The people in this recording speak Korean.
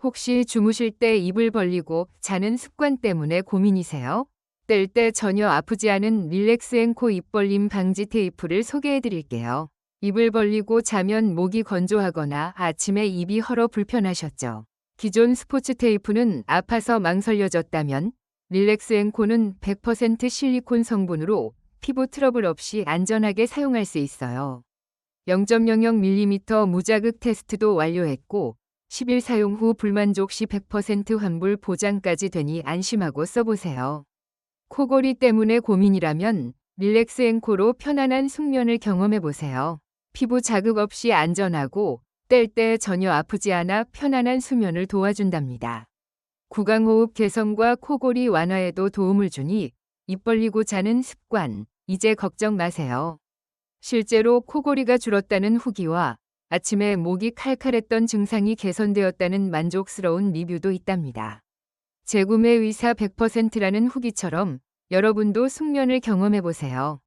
혹시 주무실 때 입을 벌리고 자는 습관 때문에 고민이세요? 뗄 때 전혀 아프지 않은 릴렉스앤코 입벌림 방지 테이프를 소개해 드릴게요. 입을 벌리고 자면 목이 건조하거나 아침에 입이 헐어 불편하셨죠? 기존 스포츠 테이프는 아파서 망설여졌다면 릴렉스앤코는 100% 실리콘 성분으로 피부 트러블 없이 안전하게 사용할 수 있어요. 0.00mm 무자극 테스트도 완료했고 10일 사용 후 불만족 시 100% 환불 보장까지 되니 안심하고 써보세요. 코골이 때문에 고민이라면 릴렉스앤코로 편안한 숙면을 경험해보세요. 피부 자극 없이 안전하고 뗄 때 전혀 아프지 않아 편안한 수면을 도와준답니다. 구강호흡 개선과 코골이 완화에도 도움을 주니 입 벌리고 자는 습관, 이제 걱정 마세요. 실제로 코골이가 줄었다는 후기와 아침에 목이 칼칼했던 증상이 개선되었다는 만족스러운 리뷰도 있답니다. 재구매 의사 100%라는 후기처럼 여러분도 숙면을 경험해보세요.